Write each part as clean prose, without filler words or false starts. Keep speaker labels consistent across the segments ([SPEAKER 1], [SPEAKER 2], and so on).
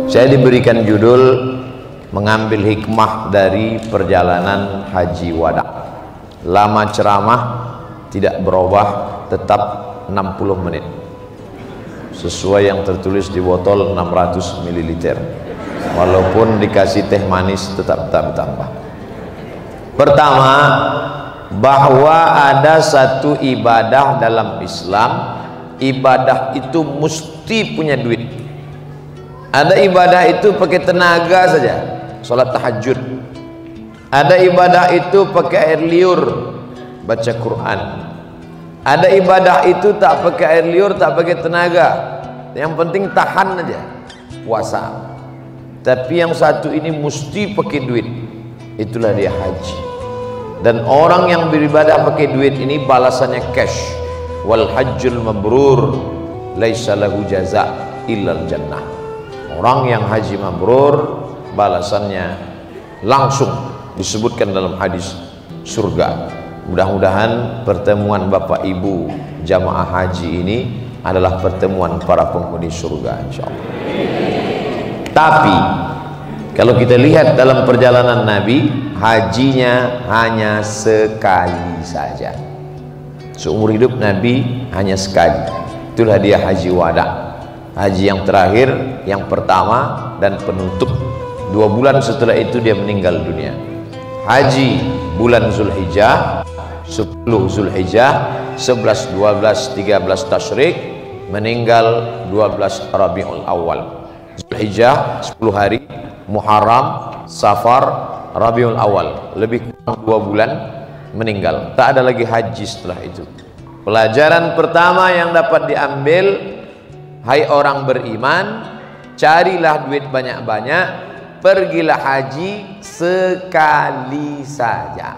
[SPEAKER 1] Saya diberikan judul mengambil hikmah dari perjalanan haji wada. Lama ceramah tidak berubah, tetap 60 menit sesuai yang tertulis di botol 600 ml. Walaupun dikasih teh manis tetap tambah. Pertama, bahwa ada satu ibadah dalam Islam, ibadah itu mesti punya duit. Ada ibadah itu pakai tenaga saja, sholat tahajud. Ada ibadah itu pakai air liur, baca Quran. Ada ibadah itu tak pakai air liur, tak pakai tenaga, yang penting tahan aja, puasa. Tapi yang satu ini mesti pakai duit, itulah dia haji. Dan orang yang beribadah pakai duit ini balasannya cash. Wal hajjul mabrur laisa lahu jaza illal jannah. Orang yang haji mabrur balasannya langsung disebutkan dalam hadis surga. Mudah-mudahan pertemuan Bapak Ibu jamaah haji ini adalah pertemuan para penghuni surga insyaallah. Tapi kalau kita lihat dalam perjalanan Nabi, hajinya hanya sekali saja. Seumur hidup Nabi hanya sekali. Itulah dia haji wada. Haji yang terakhir, yang pertama dan penutup. 2 bulan setelah itu dia meninggal dunia. Haji bulan Zulhijjah, 10 Zulhijjah, 11, 12, 13 Tasyrik, meninggal 12 Rabiul Awal. Zulhijjah 10 hari, Muharram, Safar, Rabiul Awal, lebih kurang 2 bulan meninggal. Tak ada lagi haji setelah itu. Pelajaran pertama yang dapat diambil, hai orang beriman, carilah duit banyak-banyak, pergilah haji sekali saja.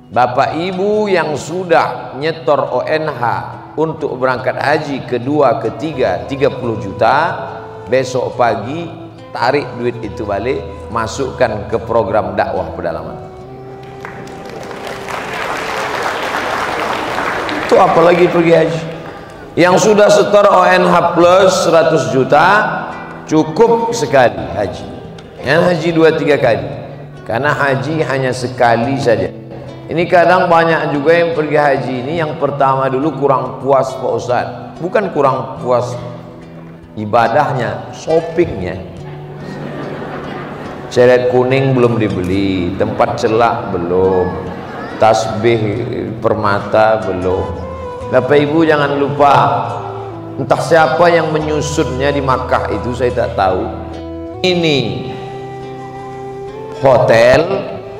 [SPEAKER 1] Bapak Ibu yang sudah nyetor ONH untuk berangkat haji kedua, ketiga, 30 juta, besok pagi tarik duit itu balik, masukkan ke program dakwah pedalaman. Itu apalagi pergi haji. Yang sudah setor ONH plus 100 juta cukup sekali haji. Yang haji 2-3 kali. Karena haji hanya sekali saja. Ini kadang banyak juga yang pergi haji ini yang pertama dulu kurang puas Pak Ustaz. Bukan kurang puas ibadahnya, shoppingnya. Ceret kuning belum dibeli, tempat celak belum, tasbih permata belum. Bapak Ibu jangan lupa, entah siapa yang menyusunnya di Makkah itu saya tak tahu. Ini hotel,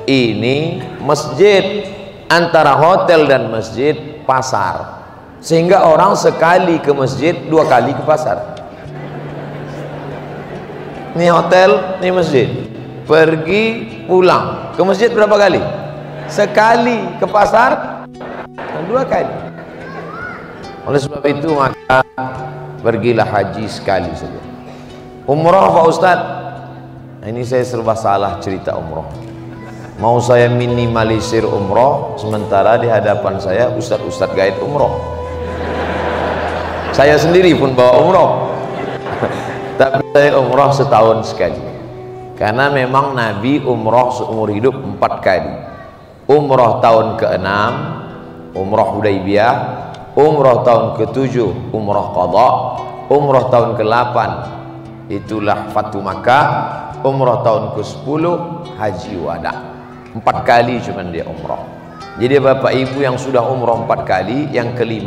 [SPEAKER 1] ini masjid. Antara hotel dan masjid pasar, sehingga orang sekali ke masjid 2 kali ke pasar. Ini hotel, ini masjid. Pergi pulang ke masjid berapa kali? Sekali. Ke pasar 2 kali. Oleh sebab itu maka pergilah haji sekali saja. Umrah Pak Ustaz, ini saya serba salah cerita umrah. Mau saya minimalisir umrah, sementara di hadapan saya ustadz-ustadz gaib umrah. Saya sendiri pun bawa umrah. Tapi saya umrah setahun sekali. Karena memang Nabi umrah seumur hidup 4 kali. Umrah tahun ke-6, umrah Hudaybiyah. Umrah tahun ke-7, umrah qadha. Umrah tahun ke-8, itulah Fatu Makkah. Umrah tahun ke-10, haji wada. 4 kali cuman dia umrah. Jadi Bapak Ibu yang sudah umrah 4 kali, yang ke-5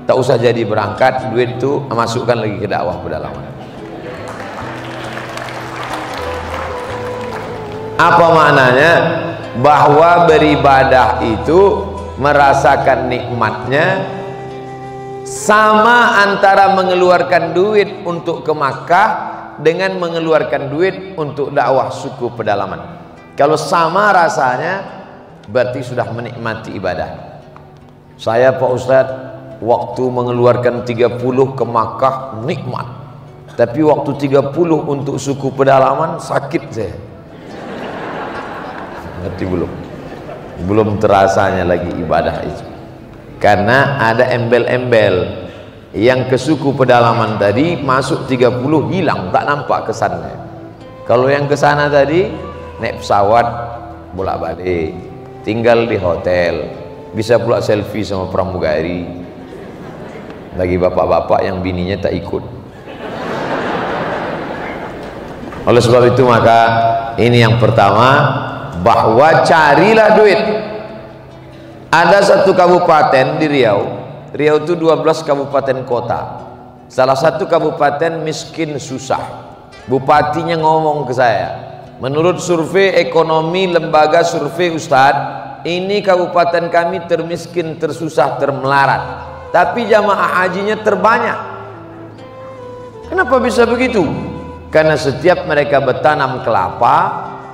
[SPEAKER 1] tak usah jadi berangkat, duit itu masukkan lagi ke dakwah pedalaman. Apa maknanya? Bahwa beribadah itu merasakan nikmatnya sama antara mengeluarkan duit untuk ke Makkah dengan mengeluarkan duit untuk dakwah suku pedalaman. Kalau sama rasanya berarti sudah menikmati ibadah. Saya Pak Ustadz waktu mengeluarkan 30 ke Makkah nikmat, tapi waktu 30 untuk suku pedalaman sakit saya. Ngerti belum? Belum terasanya lagi ibadah itu. Karena ada embel-embel. Yang ke suku pedalaman tadi masuk 30 hilang, tak nampak kesannya. Kalau yang ke sana tadi naik pesawat bolak-balik, tinggal di hotel, bisa pula selfie sama pramugari. Bagi bapak-bapak yang bininya tak ikut. Oleh sebab itu maka ini yang pertama, bahwa carilah duit. Ada satu kabupaten di Riau. Riau itu 12 kabupaten kota. Salah satu kabupaten miskin susah. Bupatinya ngomong ke saya, menurut survei ekonomi lembaga survei Ustadz, ini kabupaten kami termiskin, tersusah, termelarat, tapi jamaah hajinya terbanyak. Kenapa bisa begitu? Karena setiap mereka bertanam kelapa,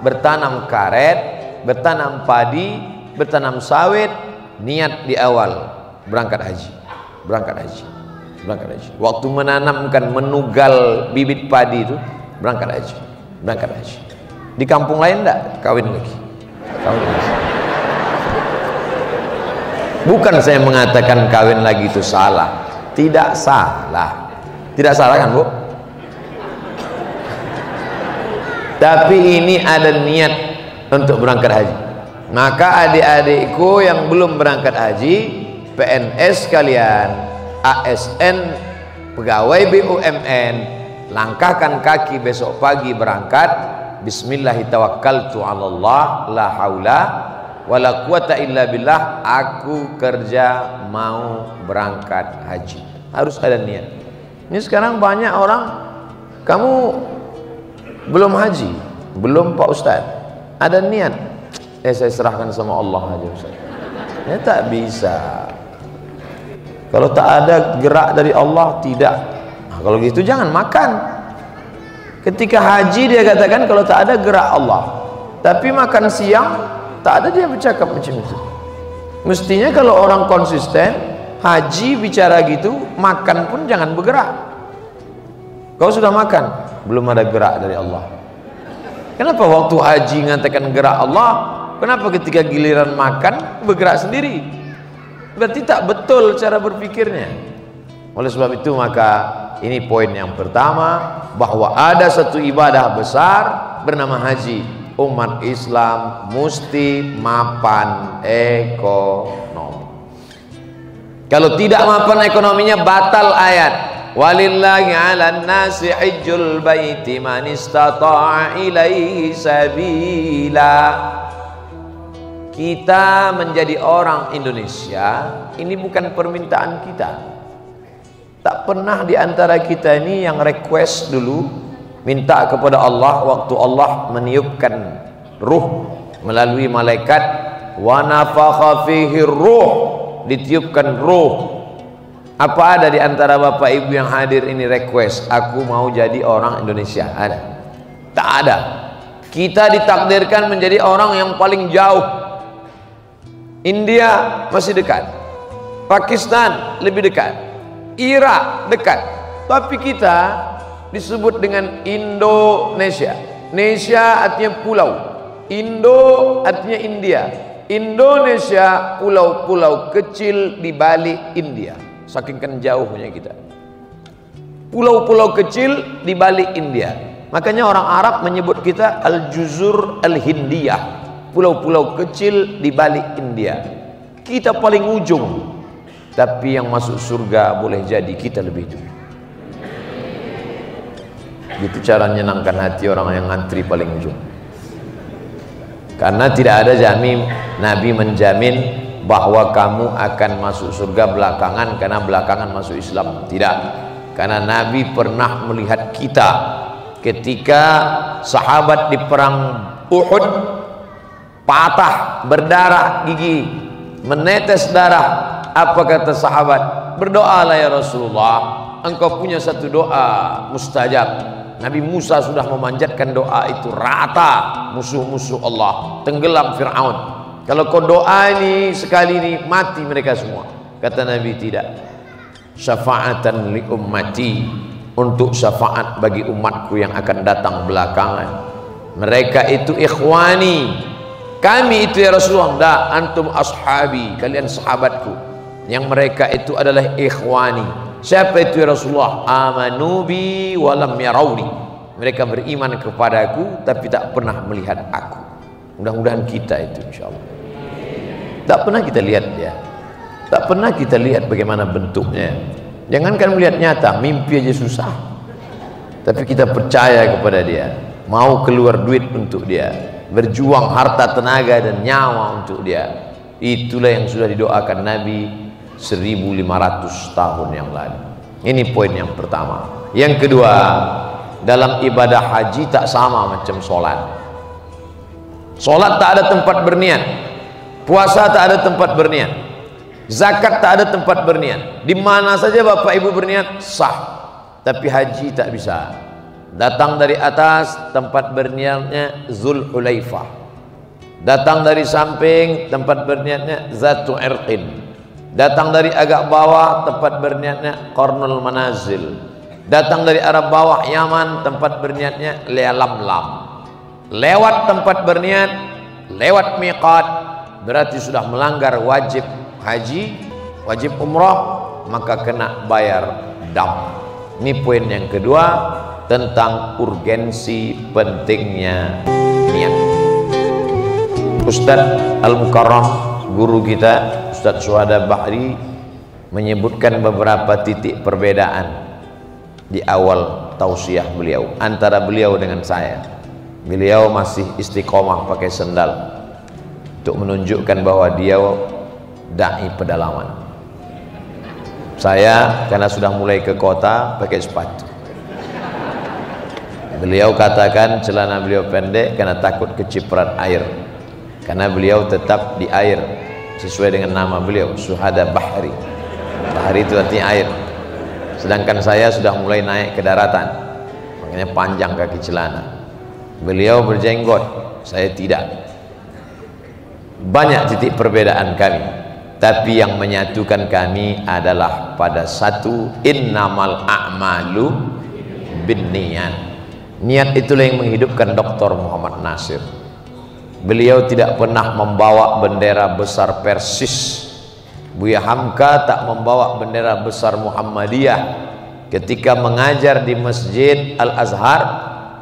[SPEAKER 1] bertanam karet, bertanam padi, bertanam sawit, niat di awal berangkat haji, berangkat haji, berangkat haji. Waktu menanamkan, menugal bibit padi itu, berangkat haji, berangkat haji. Di kampung lain enggak, kawin lagi, kawin lagi. Bukan saya mengatakan kawin lagi itu salah, tidak salah, tidak salah kan Bu? Tapi ini ada niat untuk berangkat haji. Maka adik-adikku yang belum berangkat haji, PNS kalian, ASN, pegawai BUMN, langkahkan kaki besok pagi berangkat. Bismillahirrahmanirrahim, la haula wala quwata illa billah. Aku kerja mau berangkat haji. Harus ada niat. Ini sekarang banyak orang, kamu belum haji, belum Pak Ustadz, ada niat, saya serahkan sama Allah aja Ustadz. Ya tak bisa. Kalau tak ada gerak dari Allah, tidak. Nah, kalau gitu jangan makan. Ketika haji dia katakan kalau tak ada gerak Allah, tapi makan siang tak ada dia bercakap macam itu. Mestinya kalau orang konsisten haji bicara gitu, makan pun jangan bergerak. Kau sudah makan, belum ada gerak dari Allah. Kenapa waktu haji mengatakan gerak Allah, kenapa ketika giliran makan bergerak sendiri? Berarti tak betul cara berpikirnya. Oleh sebab itu maka ini poin yang pertama, bahwa ada satu ibadah besar bernama haji. Umat Islam mesti mapan ekonomi. Kalau tidak mapan ekonominya, batal ayat walillahi 'alan nasi hajjul baiti man istata'a ilaihi sabila. Kita menjadi orang Indonesia ini bukan permintaan kita. Tak pernah di antara kita ini yang request dulu minta kepada Allah waktu Allah meniupkan ruh melalui malaikat, wa nafakha fihi ruh, ditiupkan ruh. Apa ada di antara bapak ibu yang hadir ini request, aku mau jadi orang Indonesia? Ada? Tak ada. Kita ditakdirkan menjadi orang yang paling jauh. India masih dekat, Pakistan lebih dekat, Irak dekat, tapi kita disebut dengan Indonesia. Nesia artinya pulau, Indo artinya India. Indonesia pulau-pulau kecil di balik India. Saking kan jauhnya kita, pulau-pulau kecil di balik India. Makanya orang Arab menyebut kita Al-Juzur Al-Hindiyah, pulau-pulau kecil di balik India. Kita paling ujung, tapi yang masuk surga boleh jadi kita lebih dulu. Itu cara menyenangkan hati orang yang ngantri paling ujung. Karena tidak ada jamin, Nabi menjamin bahwa kamu akan masuk surga belakangan karena belakangan masuk Islam. Tidak. Karena Nabi pernah melihat kita ketika sahabat di perang Uhud patah, berdarah gigi, menetes darah. Apa kata sahabat? Berdoalah ya Rasulullah, engkau punya satu doa mustajab. Nabi Musa sudah memanjatkan doa itu rata musuh-musuh Allah, tenggelam Fir'aun. Kalau kau doa ini sekali ini mati mereka semua. Kata Nabi tidak. Syafa'atan li ummati, untuk syafaat bagi umatku yang akan datang belakangan. Mereka itu ikhwani, kami itu ya Rasulullah. Da, antum ashabi, kalian sahabatku. Yang mereka itu adalah ikhwani. Siapa itu ya Rasulullah? Amanu bi walam yarawni. Mereka beriman kepadaku tapi tak pernah melihat aku. Mudah-mudahan kita itu insyaallah. Tak pernah kita lihat dia. Tak pernah kita lihat bagaimana bentuknya. Jangankan melihat nyata, mimpi aja susah. Tapi kita percaya kepada dia, mau keluar duit untuk dia, berjuang harta, tenaga dan nyawa untuk dia. Itulah yang sudah didoakan Nabi 1500 tahun yang lalu. Ini poin yang pertama. Yang kedua, dalam ibadah haji tak sama macam solat. Solat tak ada tempat berniat, puasa tak ada tempat berniat, zakat tak ada tempat berniat. Di mana saja Bapak Ibu berniat sah. Tapi haji tak bisa. Datang dari atas, tempat berniatnya Zulhulaifah. Datang dari samping, tempat berniatnya Zatu Irqin. Datang dari agak bawah, tempat berniatnya Qarnul Manazil. Datang dari arah bawah Yaman, tempat berniatnya Lamlam. Lewat tempat berniat, lewat miqat, berarti sudah melanggar wajib haji, wajib umrah, maka kena bayar dam. Ini poin yang kedua tentang urgensi pentingnya niat. Ustadz Al-Mukarram, guru kita Ustadz Syuhada Bahri, menyebutkan beberapa titik perbedaan di awal tausiah beliau antara beliau dengan saya. Beliau masih istiqomah pakai sendal untuk menunjukkan bahwa dia dai pedalaman. Saya karena sudah mulai ke kota pakai sepatu. Beliau katakan celana beliau pendek karena takut kecipratan air, karena beliau tetap di air sesuai dengan nama beliau, Syuhada Bahri. Bahri itu artinya air. Sedangkan saya sudah mulai naik ke daratan, makanya panjang kaki celana. Beliau berjenggot, saya tidak. Banyak titik perbedaan kami, tapi yang menyatukan kami adalah pada satu, innamal a'malu binniyat. Niat itulah yang menghidupkan Dr. Muhammad Nasir. Beliau tidak pernah membawa bendera besar Persis. Buya Hamka tak membawa bendera besar Muhammadiyah. Ketika mengajar di Masjid Al-Azhar,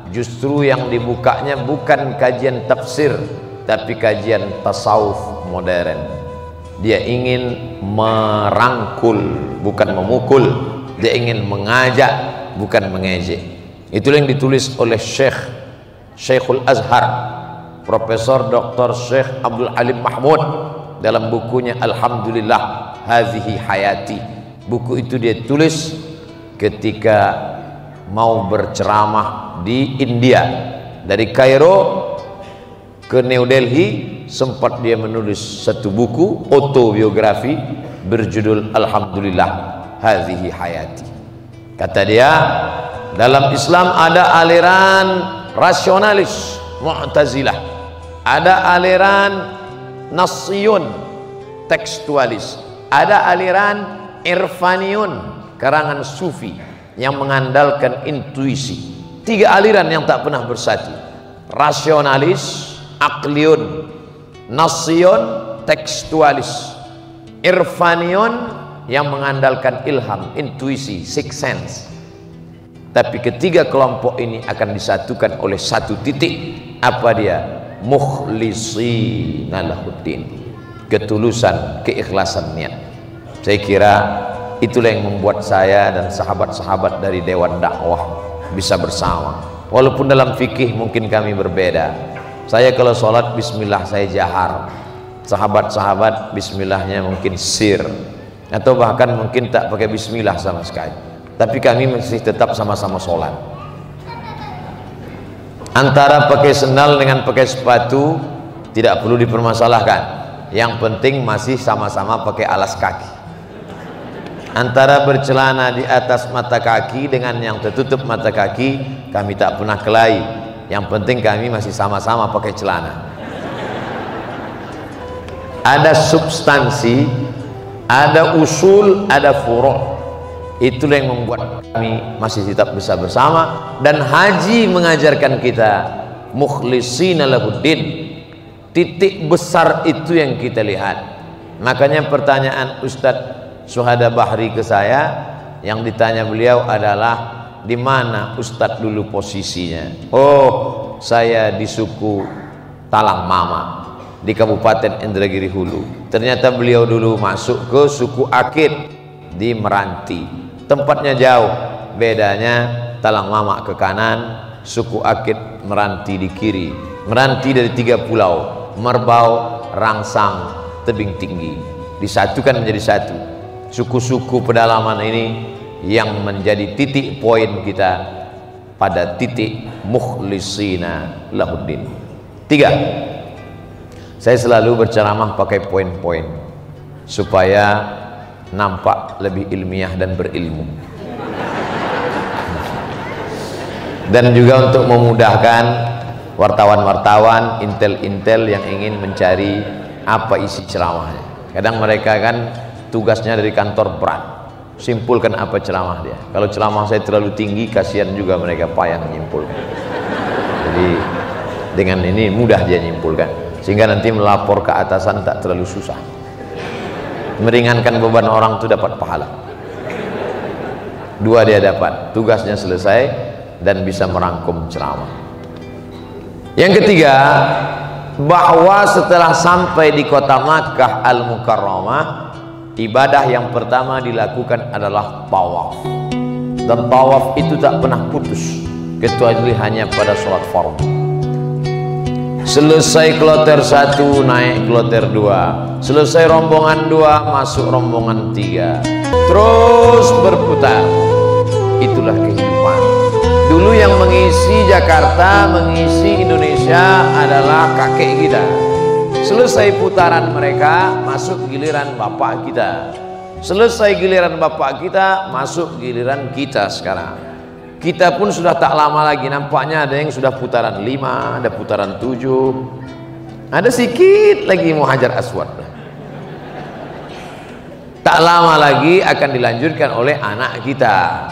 [SPEAKER 1] justru yang dibukanya bukan kajian tafsir, tapi kajian tasawuf modern. Dia ingin merangkul, bukan memukul. Dia ingin mengajak, bukan mengejek. Itulah yang ditulis oleh Syekhul Azhar, Profesor Dr. Syekh Abdul Alim Mahmud dalam bukunya Alhamdulillah Hazihi Hayati. Buku itu dia tulis ketika mau berceramah di India. Dari Kairo ke New Delhi, sempat dia menulis satu buku autobiografi berjudul Alhamdulillah Hazihi Hayati. Kata dia, dalam Islam ada aliran rasionalis Mu'tazilah, ada aliran Nassiyun tekstualis, ada aliran Irfaniyun karangan Sufi yang mengandalkan intuisi. Tiga aliran yang tak pernah bersatu: rasionalis, akliyun, Nassiyun, tekstualis, Irfaniyun yang mengandalkan ilham, intuisi, sixth sense. Tapi ketiga kelompok ini akan disatukan oleh satu titik. Apa dia? Mukhlishina lahuddin, ketulusan, keikhlasan niat. Saya kira itulah yang membuat saya dan sahabat-sahabat dari Dewan Dakwah bisa bersama. Walaupun dalam fikih mungkin kami berbeda. Saya kalau sholat bismillah saya jahar, sahabat-sahabat bismillahnya mungkin sir, atau bahkan mungkin tak pakai bismillah sama sekali. Tapi kami masih tetap sama-sama sholat. Antara pakai sendal dengan pakai sepatu tidak perlu dipermasalahkan. Yang penting masih sama-sama pakai alas kaki. Antara bercelana di atas mata kaki dengan yang tertutup mata kaki, kami tak pernah kelahi. Yang penting kami masih sama-sama pakai celana. Ada substansi, ada usul, ada furu'. Itulah yang membuat kami masih tetap bisa bersama. Dan haji mengajarkan kita mukhlishina lahuddin. Titik besar itu yang kita lihat. Makanya pertanyaan Ustadz Syuhada Bahri ke saya, Yang ditanya beliau adalah, di mana Ustadz dulu posisinya? Oh, saya di suku Talang Mama di Kabupaten Indragiri Hulu. Ternyata beliau dulu masuk ke suku Akit di Meranti. Tempatnya jauh, bedanya Talang Mama ke kanan, suku Akit Meranti di kiri. Meranti dari 3 pulau, Merbau, Rangsang, Tebing Tinggi, disatukan menjadi satu. Suku-suku pedalaman ini yang menjadi titik poin kita pada titik mukhlisina lahuddin. 3. Saya selalu berceramah pakai poin-poin supaya nampak lebih ilmiah dan berilmu, dan juga untuk memudahkan wartawan-wartawan, intel-intel yang ingin mencari apa isi ceramahnya. Kadang mereka kan tugasnya dari kantor berat, simpulkan apa ceramah dia. Kalau ceramah saya terlalu tinggi, kasihan juga mereka, payah menyimpulkan. Jadi dengan ini mudah dia nyimpulkan, sehingga nanti melapor ke atasan tak terlalu susah. Meringankan beban orang itu dapat pahala. 2 dia dapat, tugasnya selesai dan bisa merangkum ceramah. Yang ketiga, bahwa setelah sampai di kota Makkah Al-Mukarramah, ibadah yang pertama dilakukan adalah tawaf. Dan tawaf itu tak pernah putus kecuali hanya pada sholat fardu. Selesai kloter 1 naik kloter 2, selesai rombongan 2 masuk rombongan 3, terus berputar. Itulah kehidupan. Dulu yang mengisi Jakarta, mengisi Indonesia adalah kakek kita. Selesai putaran mereka, masuk giliran bapak kita. Selesai giliran bapak kita, masuk giliran kita sekarang. Kita pun sudah tak lama lagi, nampaknya ada yang sudah putaran 5, ada putaran 7, ada sedikit lagi mau Hajar Aswad. Tak lama lagi akan dilanjutkan oleh anak kita.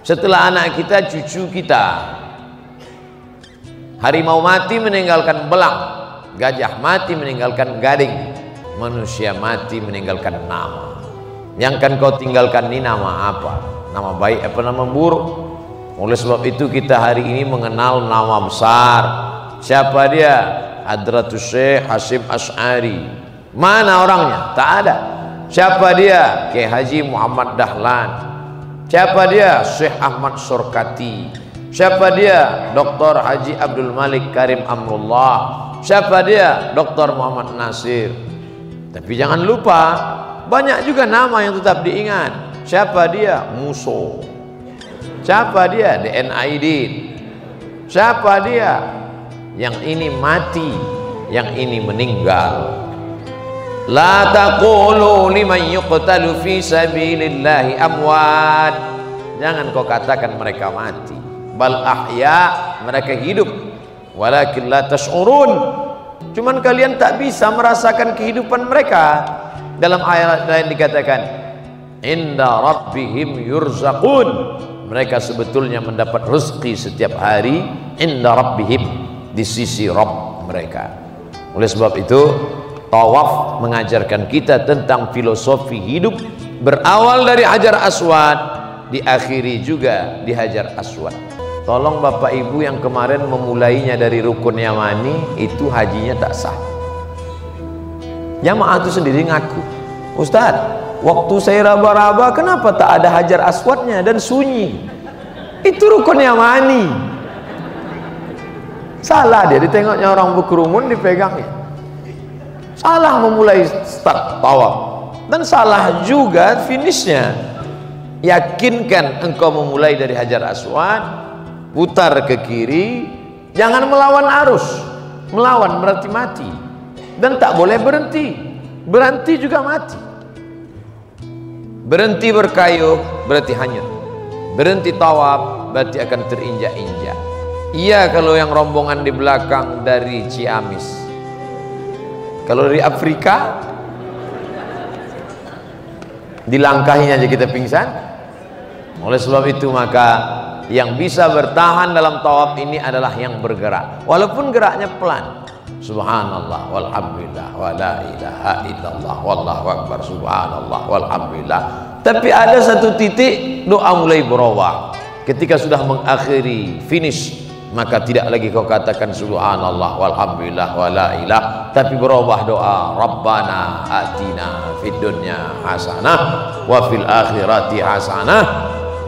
[SPEAKER 1] Setelah anak kita, cucu kita. Harimau mati meninggalkan belang, gajah mati meninggalkan gading, manusia mati meninggalkan nama. Yang kan kau tinggalkan ini nama apa? Nama baik apa nama buruk? Oleh sebab itu kita hari ini mengenal nama besar. Siapa dia? Hadratus Syekh Hasyim Asy'ari. Mana orangnya? Tak ada. Siapa dia? Kiai Haji Muhammad Dahlan. Siapa dia? Syekh Ahmad Surkati. Siapa dia? Dr. Haji Abdul Malik Karim Amrullah. Siapa dia? Dr. Muhammad Nasir. Tapi jangan lupa, banyak juga nama yang tetap diingat. Siapa dia? Muso. Siapa dia? DN Aidin. Siapa dia? Yang ini mati, yang ini meninggal. La taqulu liman yuqtalu fi sabilillahi amwat. Jangan kau katakan mereka mati. Bal ahya, mereka hidup. Walakin la tash'urun. Cuman kalian tak bisa merasakan kehidupan mereka. Dalam ayat lain dikatakan, inda rabbihim yurzaqun. Mereka sebetulnya mendapat rezeki setiap hari inda rabbihim, di sisi Rabb mereka. Oleh sebab itu, tawaf mengajarkan kita tentang filosofi hidup, berawal dari Hajar Aswad, diakhiri juga di Hajar Aswad. Tolong Bapak Ibu yang kemarin memulainya dari Rukun Yamani, itu hajinya tak sah. Jamaah itu sendiri ngaku, Ustadz, waktu saya raba-raba kenapa tak ada Hajar Aswadnya dan sunyi? Itu Rukun Yamani. Salah dia, ditengoknya orang berkerumun dipegangnya. Salah memulai start tawaf, dan salah juga finishnya. Yakinkan engkau memulai dari Hajar Aswad, putar ke kiri, jangan melawan arus. Melawan berarti mati, dan tak boleh berhenti. Berhenti juga mati. Berhenti berkayuh berarti hanyut. Berhenti tawaf berarti akan terinjak-injak. Iya kalau yang rombongan di belakang dari Ciamis. Kalau dari Afrika, dilangkahinya aja kita pingsan. Oleh sebab itu maka yang bisa bertahan dalam tawaf ini adalah yang bergerak, walaupun geraknya pelan. Subhanallah walhamdulillah wa la ilaha illallah wallahu akbar, subhanallah walhamdulillah. Tapi ada satu titik doa mulai berubah. Ketika sudah mengakhiri, finish, maka tidak lagi kau katakan subhanallah walhamdulillah wala ilah, tapi berubah doa Rabbana atina fid dunya hasanah wa fil akhirati hasanah,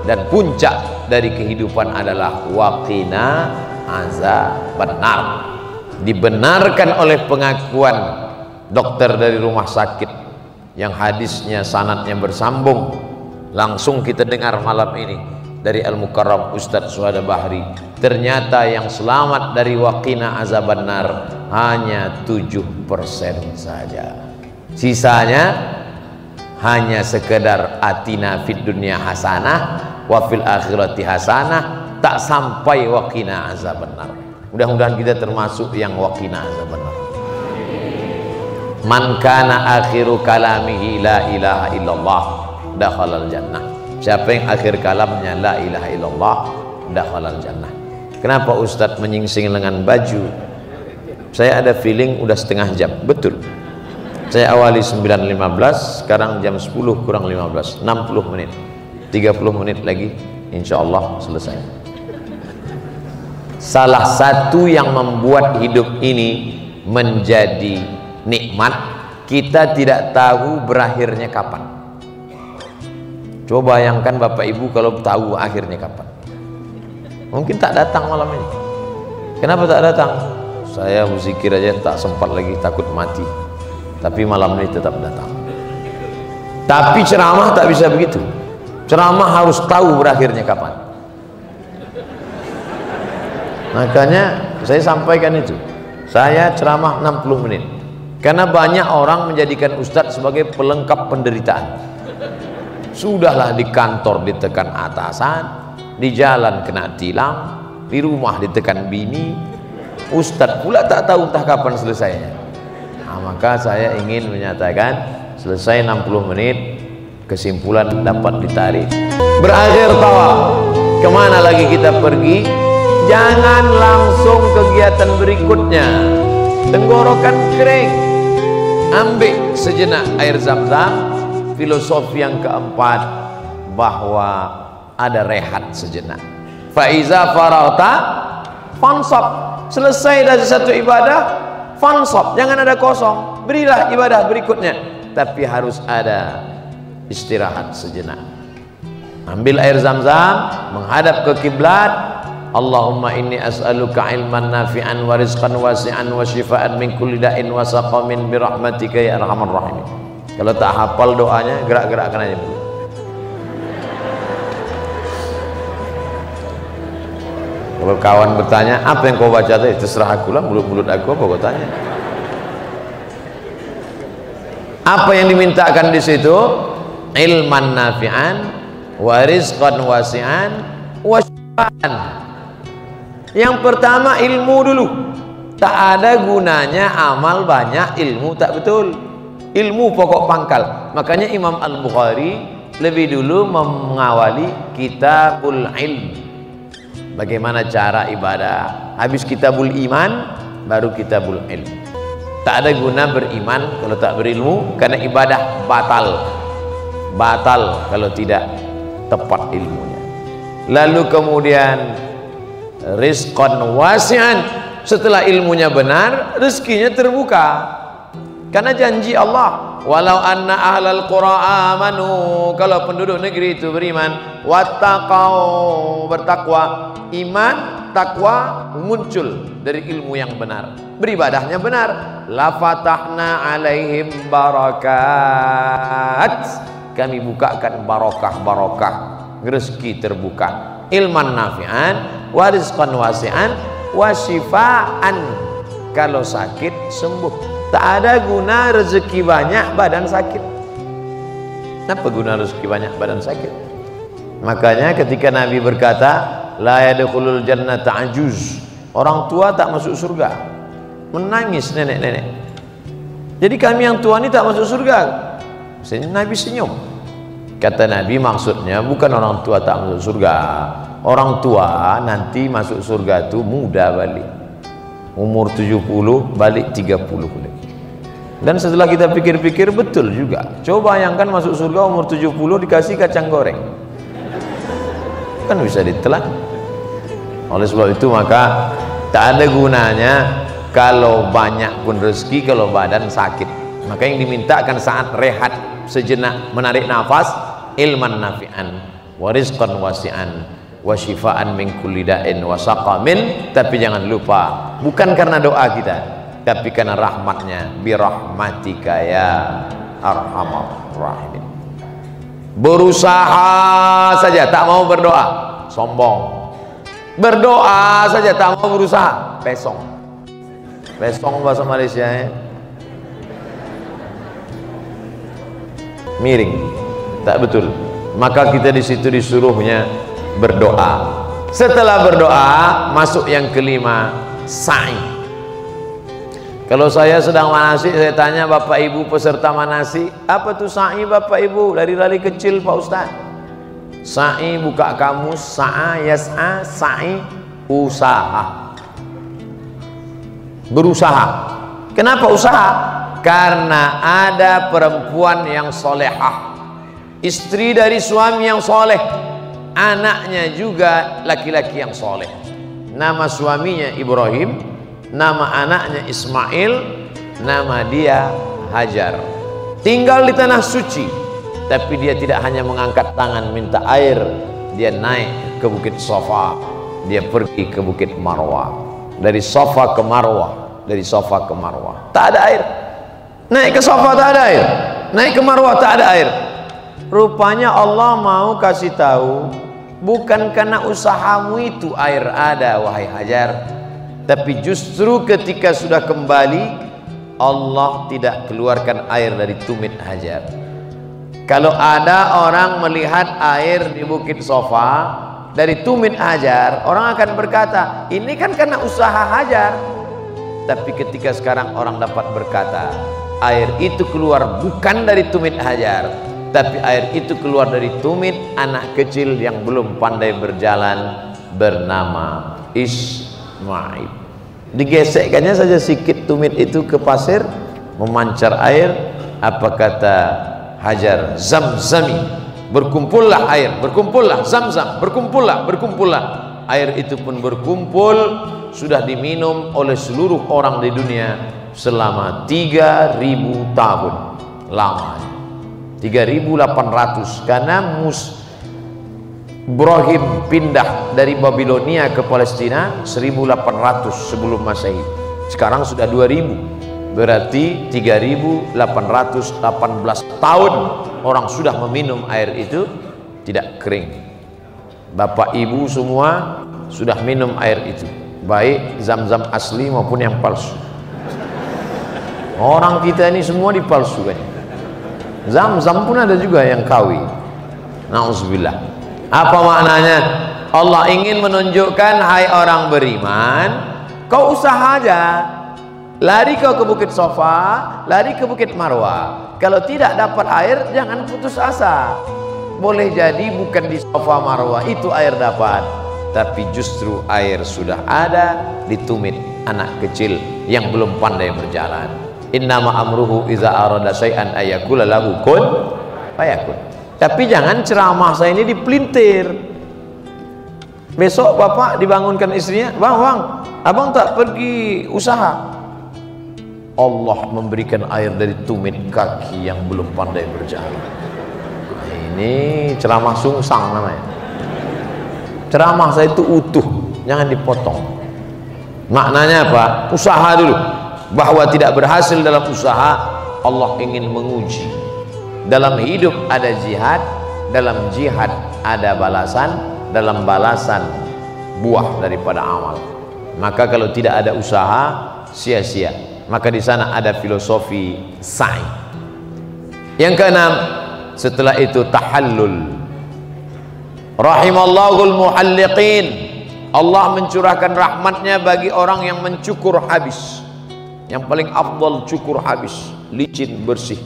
[SPEAKER 1] dan puncak dari kehidupan adalah waqina azabannar. Dibenarkan oleh pengakuan dokter dari rumah sakit yang hadisnya sanadnya bersambung. Langsung kita dengar malam ini dari Al-Mukarram Ustadz Suhada Bahri, ternyata yang selamat dari waqina azabannar hanya 7% saja. Sisanya hanya sekedar atina fid dunya hasanah wa fil akhirati hasanah, tak sampai waqina azabannar. Mudah-mudahan kita termasuk yang waqina azabannar. Man kana akhiru kalamihi la ilaha illallah dakhalal jannah. Siapa yang akhir kalamnya la ilaha illallah dakhalal jannah. Kenapa Ustadz menyingsing lengan baju? Saya ada feeling udah setengah jam. Betul, saya awali 9.15, sekarang jam 10 kurang 15, 60 menit, 30 menit lagi insya Allah selesai. Salah satu yang membuat hidup ini menjadi nikmat, kita tidak tahu berakhirnya kapan. Coba bayangkan Bapak Ibu kalau tahu akhirnya kapan. Mungkin tak datang malam ini. Kenapa tak datang? Saya berzikir aja tak sempat lagi, takut mati. Tapi malam ini tetap datang. Tapi ceramah tak bisa begitu. Ceramah harus tahu berakhirnya kapan. Makanya saya sampaikan itu. Saya ceramah 60 menit. Karena banyak orang menjadikan Ustadz sebagai pelengkap penderitaan. Sudahlah di kantor ditekan atasan, di jalan kena tilang, di rumah ditekan bini, Ustadz pula tak tahu entah kapan selesainya. Nah, maka saya ingin menyatakan selesai 60 menit, kesimpulan dapat ditarik. Berakhir tawa, kemana lagi kita pergi? Jangan langsung kegiatan berikutnya. Tenggorokan kering, ambil sejenak air zam-zam. Filosofi yang keempat, bahwa ada rehat sejenak. Faiza farauta fansab. Selesai dari satu ibadah, fansab, jangan ada kosong, berilah ibadah berikutnya, tapi harus ada istirahat sejenak. Ambil air zam-zam, menghadap ke kiblat. Allahumma inni as'aluka ilman nafi'an wa rizqan wasi'an wa shifaan min kulli da'in wa saqamin birahmatika ya arhamar rahimin. Kalau tak hafal doanya, gerak-gerakkan aja dulu. Kalau kawan bertanya, apa yang kau baca tadi? Terserah aku lah, mulut-mulut aku apa kau tanya. Apa yang dimintakan di situ? Ilman nafi'an, wa rizqan wasi'an, wa syifaan. Yang pertama ilmu dulu. Tak ada gunanya amal banyak, ilmu tak betul. Ilmu pokok pangkal. Makanya Imam Al-Bukhari lebih dulu mengawali kitabul ilm, bagaimana cara ibadah. Habis kitabul iman, baru kitabul ilm. Tak ada guna beriman kalau tak berilmu, karena ibadah batal kalau tidak tepat ilmunya. Lalu kemudian rizqan wasi'an, setelah ilmunya benar, rezekinya terbuka. Karena janji Allah, walau anna ahlal qura amanu, kalau penduduk negeri itu beriman, wattaqau, bertakwa, iman, takwa muncul dari ilmu yang benar, beribadahnya benar, la fatahna alaihim barakat, kami bukakan barokah-barokah, rezeki terbuka, ilman nafi'an, wa rizqan wasi'an, wa syifaan, kalau sakit sembuh. Tak ada guna rezeki banyak badan sakit. Apa guna rezeki banyak badan sakit? Makanya ketika Nabi berkata la yadkhulul jannata ajuz, orang tua tak masuk surga, menangis nenek-nenek. Jadi kami yang tua ini tak masuk surga. Nabi senyum. Kata Nabi, maksudnya bukan orang tua tak masuk surga, orang tua nanti masuk surga itu muda balik, umur 70 balik 30 lagi. Dan setelah kita pikir-pikir, betul juga. Coba bayangkan masuk surga umur 70 dikasih kacang goreng, kan bisa ditelan. Oleh sebab itu maka tak ada gunanya kalau banyak pun rezeki kalau badan sakit. Maka yang dimintakan saat rehat sejenak, menarik nafas, ilman nafi'an wa rizqan wasi'an wa syifaan min kulli da'in wa saqamin. Tapi jangan lupa, bukan karena doa kita, tapi karena rahmatnya, birahmatika ya arhamar rahimin. Berusaha saja tak mau berdoa, sombong. Berdoa saja tak mau berusaha, pesong. Pesong bahasa Malaysia ya. Miring, tak betul. Maka kita di situ disuruhnya berdoa. Setelah berdoa masuk yang kelima, sa'i. Kalau saya sedang manasik, saya tanya bapak ibu peserta manasik, apa tuh sa'i bapak ibu? Dari kecil Pak Ustaz. Sa'i buka kamus, sa'a yas'a, sa'i usaha. Berusaha. Kenapa usaha? Karena ada perempuan yang solehah, istri dari suami yang soleh, anaknya juga laki-laki yang soleh. Nama suaminya Ibrahim, nama anaknya Ismail, nama dia Hajar. Tinggal di tanah suci, tapi dia tidak hanya mengangkat tangan minta air, dia naik ke bukit Safa, dia pergi ke bukit Marwah. Dari Safa ke Marwah, dari Safa ke Marwah tak ada air. Naik ke Safa tak ada air, naik ke Marwah tak ada air. Rupanya Allah mau kasih tahu, bukan karena usahamu itu air ada wahai Hajar, tapi justru ketika sudah kembali Allah tidak keluarkan air dari tumit Hajar. Kalau ada orang melihat air di bukit Safa dari tumit Hajar, orang akan berkata ini kan karena usaha Hajar. Tapi ketika sekarang orang dapat berkata air itu keluar bukan dari tumit Hajar, tapi air itu keluar dari tumit anak kecil yang belum pandai berjalan bernama Ismail. Digesekkannya saja sikit tumit itu ke pasir, memancar air. Apa kata Hajar? Zamzami, berkumpullah air, berkumpullah Zamzam, berkumpullah, berkumpullah. Air itu pun berkumpul, sudah diminum oleh seluruh orang di dunia selama 3000 tahun lamanya. 3800, karena Ibrahim pindah dari Babilonia ke Palestina 1800 sebelum Masehi. Sekarang sudah 2000, berarti 3818 tahun orang sudah meminum air itu tidak kering. Bapak ibu semua sudah minum air itu, baik Zamzam asli maupun yang palsu. Orang kita ini semua dipalsukan. Zamzam pun ada juga yang kawi. Nauzubillah. Apa maknanya? Allah ingin menunjukkan, hai orang beriman, kau usaha aja. Lari kau ke bukit Safa, lari ke bukit Marwah. Kalau tidak dapat air, jangan putus asa. Boleh jadi bukan di Safa Marwah itu air dapat, tapi justru air sudah ada di tumit anak kecil yang belum pandai berjalan. Innama amruhu iza arada syai'an ayakula lahu kun fayakun. Tapi jangan ceramah saya ini dipelintir. Besok bapak dibangunkan istrinya, bang, abang tak pergi usaha. Allah memberikan air dari tumit kaki yang belum pandai berjalan. Ini ceramah sungsang namanya. Ceramah saya itu utuh, jangan dipotong. Maknanya apa? Usaha dulu. Bahwa tidak berhasil dalam usaha, Allah ingin menguji. Dalam hidup ada jihad, dalam jihad ada balasan, dalam balasan buah daripada amal. Maka kalau tidak ada usaha, sia-sia. Maka di sana ada filosofi sa'i. Yang keenam, setelah itu tahallul. Rahimallahul muhalliqin. Allah mencurahkan rahmatnya bagi orang yang mencukur habis. Yang paling afdal cukur habis, licin bersih.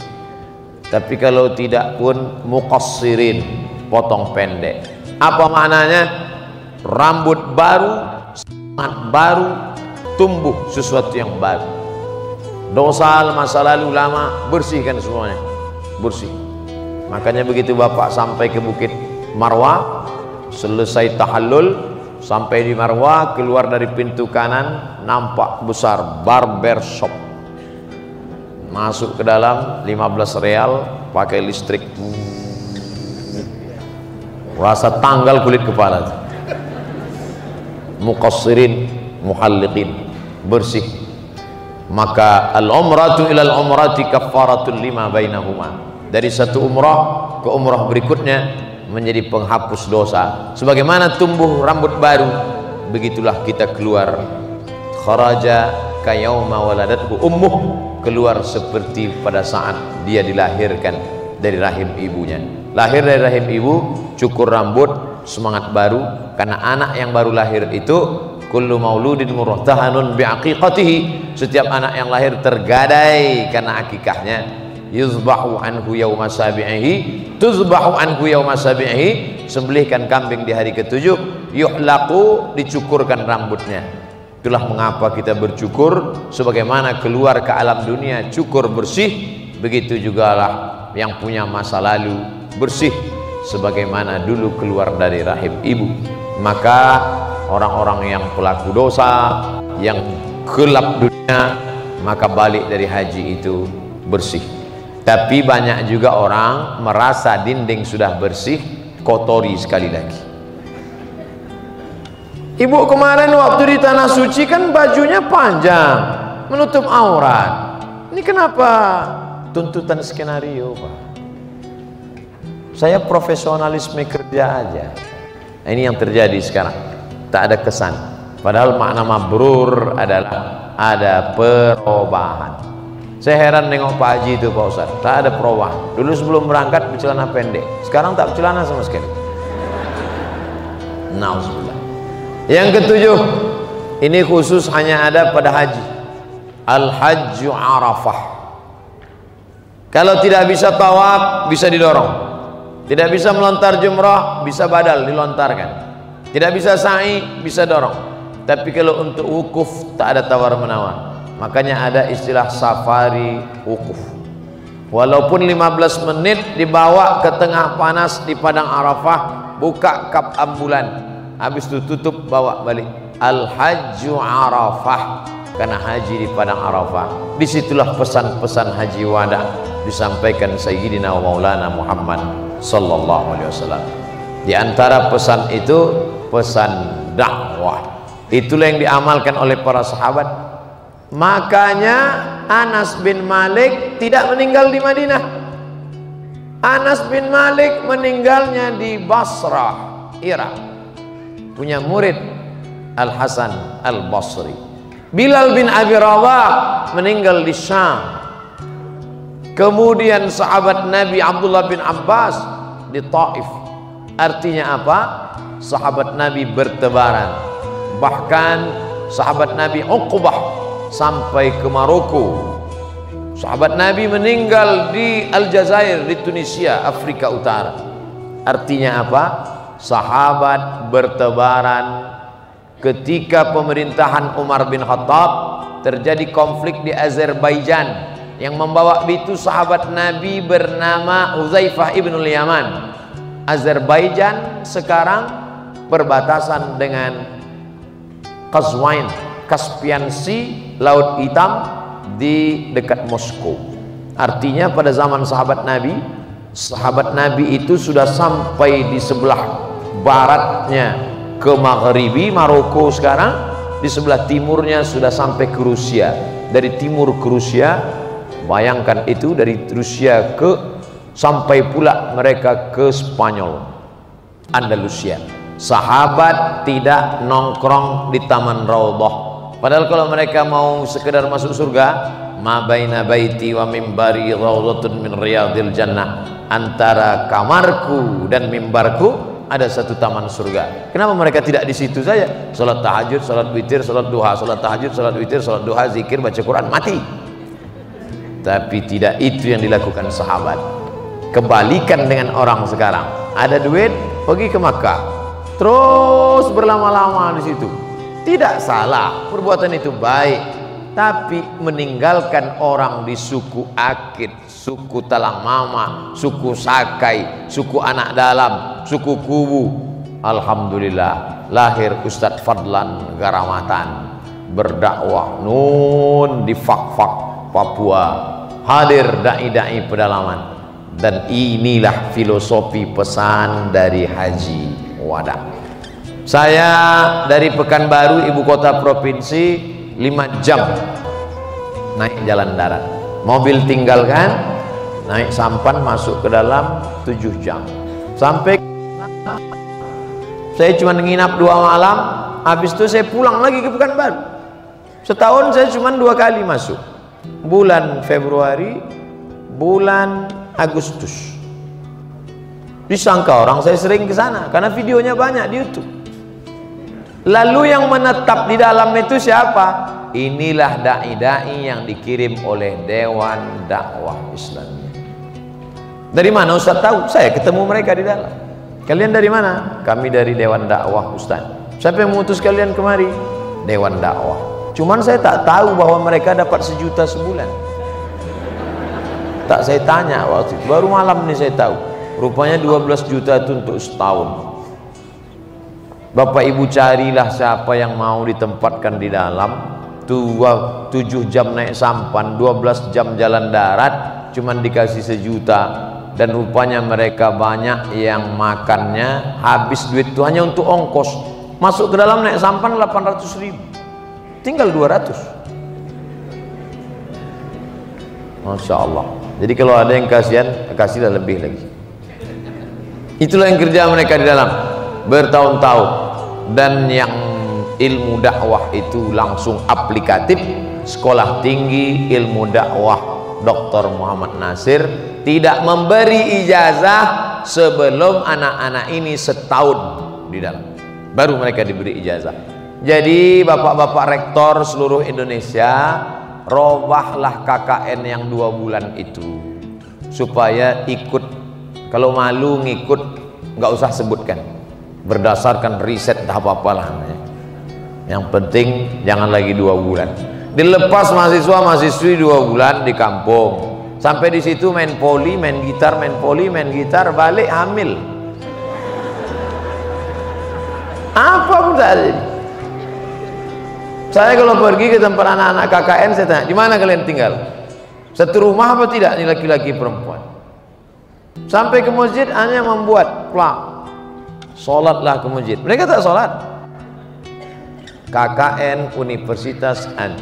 [SPEAKER 1] Tapi kalau tidak pun muqassirin, potong pendek. Apa maknanya? Rambut baru, semangat baru, tumbuh sesuatu yang baru. Dosa masa lalu lama bersihkan semuanya, bersih. Makanya begitu Bapak sampai ke Bukit Marwah, selesai tahallul, sampai di Marwah, keluar dari pintu kanan, nampak besar barbershop. Masuk ke dalam, 15 real, pakai listrik, rasa tanggal kulit kepala. Muqassirin muhalliqin, bersih. Maka al-umratu ilal umrati kaffaratul lima bainahuma. Dari satu umrah ke umrah berikutnya menjadi penghapus dosa. Sebagaimana tumbuh rambut baru, begitulah kita keluar. Kharaja kayauma waladathu ummuh, keluar seperti pada saat dia dilahirkan dari rahim ibunya. Lahir dari rahim ibu, cukur rambut, semangat baru. Karena anak yang baru lahir itu kullu mauludin murtahanun biaqiqatihi, setiap anak yang lahir tergadai karena akikahnya. Yuzbahu anhu yauma sabi'ihi, tuzbahu anhu yauma sabi'ihi, sembelihkan kambing di hari ke-7, yuhlaqu, dicukurkan rambutnya. Itulah mengapa kita bercukur, sebagaimana keluar ke alam dunia cukur bersih, begitu jugalah yang punya masa lalu bersih sebagaimana dulu keluar dari rahim ibu. Maka orang-orang yang pelaku dosa, yang gelap dunia, maka balik dari haji itu bersih. Tapi banyak juga orang merasa dinding sudah bersih, kotori sekali lagi. Ibu kemarin waktu di tanah suci kan bajunya panjang, menutup aurat. Ini kenapa tuntutan skenario, Pak? Saya profesionalisme kerja aja. Nah, ini yang terjadi sekarang. Tak ada kesan. Padahal makna mabrur adalah ada perubahan. Saya heran nengok Pak Haji itu, Pak Ustaz. Tak ada perubahan. Dulu sebelum berangkat bercelana pendek, sekarang tak bercelana sama sekali. Nauzubillah. Yang ke-7, ini khusus hanya ada pada haji. Al-Hajju Arafah. Kalau tidak bisa tawaf, bisa didorong. Tidak bisa melontar jumrah, bisa badal, dilontarkan. Tidak bisa sa'i, bisa dorong. Tapi kalau untuk wukuf, tak ada tawar-menawar. Makanya ada istilah safari wukuf. Walaupun 15 menit dibawa ke tengah panas di padang Arafah, buka kap ambulan, habis itu tutup, bawa balik. Al-Hajju Arafah, karena haji di padang Arafah. Disitulah pesan-pesan haji wada disampaikan Sayyidina Maulana Muhammad sallallahu alaihi wasallam. Di antara pesan itu pesan dakwah. Itulah yang diamalkan oleh para sahabat. Makanya Anas bin Malik tidak meninggal di Madinah. Anas bin Malik meninggalnya di Basrah, Irak. Punya murid Al-Hasan Al-Basri. Bilal bin Abi Rabah meninggal di Syam. Kemudian sahabat Nabi Abdullah bin Abbas di Taif. Artinya apa? Sahabat Nabi bertebaran. Bahkan sahabat Nabi Uqbah sampai ke Maroko. Sahabat Nabi meninggal di Aljazair, di Tunisia, Afrika Utara. Artinya apa? Sahabat bertebaran. Ketika pemerintahan Umar bin Khattab, terjadi konflik di Azerbaijan. Yang membawa itu sahabat Nabi bernama Uzaifah ibnul Yaman. Azerbaijan sekarang perbatasan dengan Qazwain, Caspian Sea, Laut Hitam, di dekat Moskow. Artinya pada zaman sahabat Nabi itu sudah sampai di sebelah baratnya ke Maghribi, Maroko sekarang, di sebelah timurnya sudah sampai ke Rusia. Dari timur ke Rusia, bayangkan itu dari Rusia sampai pula mereka ke Spanyol, Andalusia. Sahabat tidak nongkrong di Taman Raudhah. Padahal kalau mereka mau sekedar masuk surga, ma baina baiti wa mimbari raudhatun min riyadil jannah. Antara kamarku dan mimbarku ada satu taman surga. Kenapa mereka tidak di situ saja? Salat tahajud, salat witir, salat duha, salat tahajud, salat witir, salat duha, zikir, baca Quran, mati. Tapi tidak itu yang dilakukan sahabat. Kebalikan dengan orang sekarang. Ada duit, pergi ke Makkah, terus berlama-lama di situ. Tidak salah, perbuatan itu baik. tapi meninggalkan orang di suku Akit, suku Talang Mama, suku Sakai, suku Anak Dalam, suku Kubu. Alhamdulillah lahir Ustadz Fadlan Garamatan berdakwah nun di Fak-Fak Papua, hadir dai-dai pedalaman. Dan inilah filosofi pesan dari Haji Wada. Saya dari Pekanbaru, ibu kota provinsi, 5 jam naik jalan darat, mobil tinggalkan, naik sampan masuk ke dalam 7 jam sampai. Saya cuma nginap 2 malam, habis itu saya pulang lagi ke Pekanbaru. Setahun saya cuma 2 kali masuk, bulan Februari, bulan Agustus. Disangka orang saya sering ke sana karena videonya banyak di YouTube. Lalu yang menetap di dalam itu siapa? Inilah dai-dai yang dikirim oleh Dewan Dakwah Islamiyah. Dari mana Ustaz tahu? Saya ketemu mereka di dalam. Kalian dari mana? Kami dari Dewan Dakwah Ustaz. Siapa yang mengutus kalian kemari? Dewan Dakwah. Cuman saya tak tahu bahwa mereka dapat 1 juta sebulan. Tak saya tanya waktu itu, baru malam ini saya tahu. Rupanya 12 juta itu untuk setahun. Bapak Ibu carilah siapa yang mau ditempatkan di dalam 7 jam naik sampan, 12 jam jalan darat, cuman dikasih 1 juta. Dan rupanya mereka banyak yang makannya habis duit itu hanya untuk ongkos. Masuk ke dalam naik sampan 800.000, tinggal 200. Masya Allah. Jadi kalau ada yang kasihan, kasihlah lebih lagi. Itulah yang kerja mereka di dalam bertahun-tahun. Dan yang ilmu dakwah itu langsung aplikatif. Sekolah tinggi ilmu dakwah Dr. Muhammad Nasir tidak memberi ijazah sebelum anak-anak ini setahun di dalam, baru mereka diberi ijazah. Jadi bapak-bapak rektor seluruh Indonesia, robahlah KKN yang 2 bulan itu supaya ikut. Kalau malu ngikut nggak usah sebutkan, berdasarkan riset tak apa-apalah. Yang penting jangan lagi 2 bulan. Dilepas mahasiswa-mahasiswi 2 bulan di kampung, sampai di situ main poli, main gitar, main poli, main gitar, balik hamil. Apa pun tak ada. Saya kalau pergi ke tempat anak-anak KKN, saya tanya, di mana kalian tinggal? Satu rumah apa tidak? Ini laki-laki perempuan. Sampai ke masjid hanya membuat plak, sholatlah ke masjid. Mereka tak sholat. KKN Universitas An.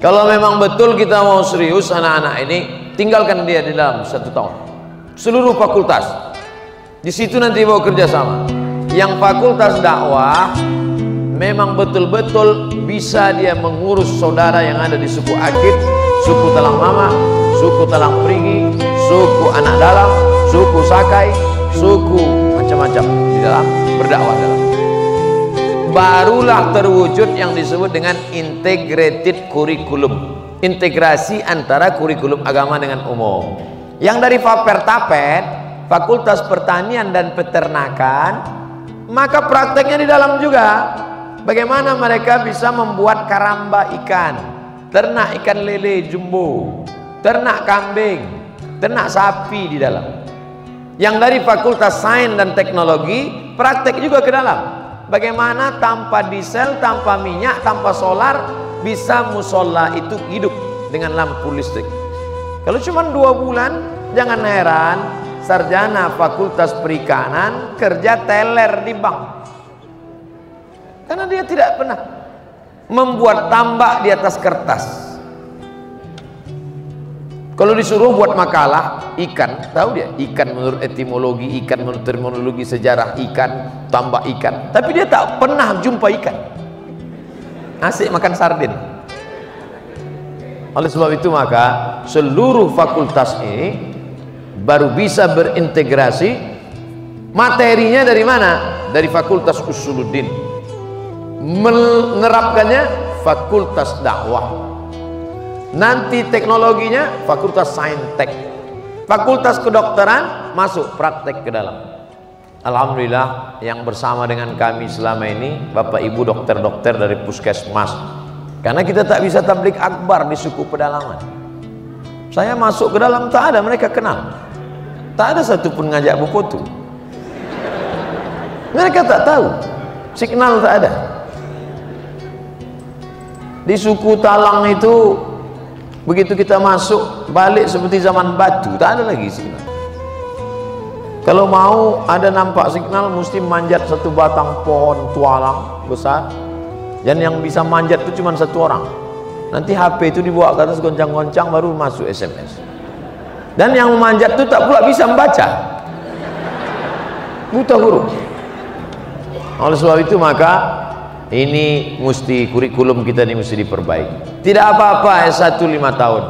[SPEAKER 1] Kalau memang betul kita mau serius anak-anak ini, tinggalkan dia di dalam 1 tahun. Seluruh fakultas. Di situ nanti mau kerjasama. Yang fakultas dakwah memang betul-betul bisa dia mengurus saudara yang ada di suku Akit, suku Talang Mama, suku Talang Perigi, suku Anak Dalam, suku Sakai, suku macam-macam di dalam berdakwah dalam. Barulah terwujud yang disebut dengan integrated curriculum, integrasi antara kurikulum agama dengan umum. Yang dari Fapertapet, Fakultas Pertanian dan Peternakan, maka prakteknya di dalam juga. Bagaimana mereka bisa membuat karamba ikan, ternak ikan lele jumbo, ternak kambing, ternak sapi di dalam. Yang dari Fakultas Sains dan Teknologi, praktek juga ke dalam. Bagaimana tanpa diesel, tanpa minyak, tanpa solar bisa musola itu hidup dengan lampu listrik. Kalau cuma 2 bulan, jangan heran sarjana Fakultas Perikanan kerja teller di bank. Karena dia tidak pernah membuat tambak di atas kertas. Kalau disuruh buat makalah ikan, tahu dia ikan menurut etimologi, ikan menurut terminologi sejarah ikan, tambak ikan, tapi dia tak pernah jumpa ikan. Asik makan sardin. Oleh sebab itu maka seluruh fakultas ini baru bisa berintegrasi. Materinya dari mana? Dari Fakultas Usuluddin. Menerapkannya Fakultas Dakwah. Nanti teknologinya Fakultas Saintek. Fakultas Kedokteran masuk praktek ke dalam. Alhamdulillah yang bersama dengan kami selama ini Bapak Ibu dokter-dokter dari Puskesmas Karena kita tak bisa tablik akbar di suku pedalaman. Saya masuk ke dalam, tak ada, mereka kenal. Tak ada satupun ngajak berfoto. Mereka tak tahu, signal tak ada. Di suku Talang itu, begitu kita masuk, balik seperti zaman batu, tak ada lagi signal. Kalau mau ada nampak signal, mesti manjat satu batang pohon tualang besar. Dan yang bisa manjat itu cuma satu orang. Nanti HP itu dibawa ke atas goncang-goncang, baru masuk SMS. Dan yang memanjat itu tak pula bisa membaca, buta huruf. Oleh sebab itu maka ini mesti, kurikulum kita ini mesti diperbaiki. Tidak apa-apa S1 5 tahun,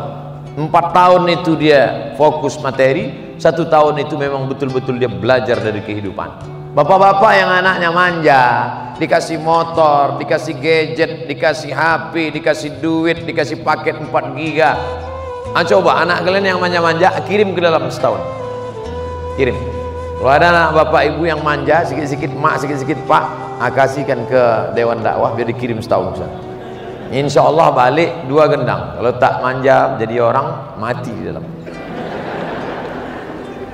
[SPEAKER 1] 4 tahun itu dia fokus materi, 1 tahun itu memang betul-betul dia belajar dari kehidupan. Bapak-bapak yang anaknya manja, dikasih motor, dikasih gadget, dikasih HP, dikasih duit, dikasih paket 4 giga. Coba anak kalian yang manja-manja, kirim ke dalam setahun. Kirim. Kalau ada anak bapak ibu yang manja, sikit-sikit mak, sikit-sikit pak, kasihkan ke Dewan Dakwah biar dikirim setahun. Insya Allah balik 2 gendang. Kalau tak manja jadi orang, mati di dalam.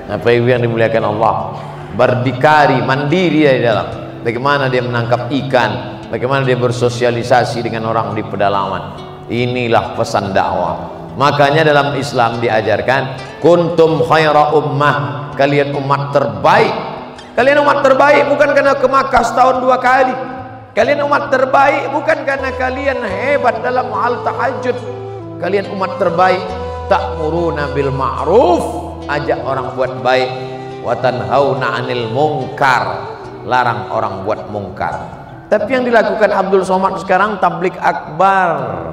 [SPEAKER 1] Bapak ibu yang dimuliakan Allah, berdikari, mandiri di dalam. Bagaimana dia menangkap ikan, bagaimana dia bersosialisasi dengan orang di pedalaman. Inilah pesan dakwah. Makanya dalam Islam diajarkan, kuntum khaira ummah, kalian umat terbaik. Kalian umat terbaik bukan karena ke Makkah setahun 2 kali. Kalian umat terbaik bukan karena kalian hebat dalam hal tahajud. Kalian umat terbaik, ta'muruna bil ma'ruf, ajak orang buat baik, wa tanhauna 'anil munkar, larang orang buat mungkar. Tapi yang dilakukan Abdul Somad sekarang tablik akbar.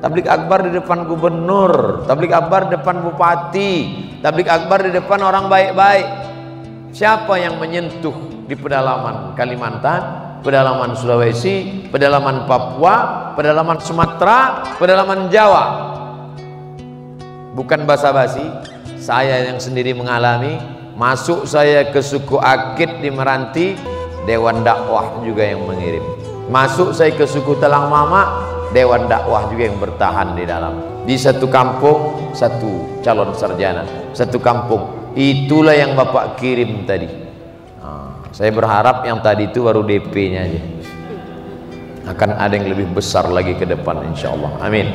[SPEAKER 1] Tablik akbar di depan gubernur, tablik akbar di depan bupati, tablik akbar di depan orang baik-baik. Siapa yang menyentuh di pedalaman Kalimantan, pedalaman Sulawesi, pedalaman Papua, pedalaman Sumatera, pedalaman Jawa? Bukan basa-basi, saya yang sendiri mengalami. Masuk saya ke suku Akit di Meranti, Dewan Dakwah juga yang mengirim. Masuk saya ke suku Talang Mama, Dewan Dakwah juga yang bertahan di dalam. Di satu kampung, satu calon sarjana, satu kampung. Itulah yang Bapak kirim tadi. Saya berharap yang tadi itu baru DP-nya aja. Akan ada yang lebih besar lagi ke depan, insya Allah. Amin.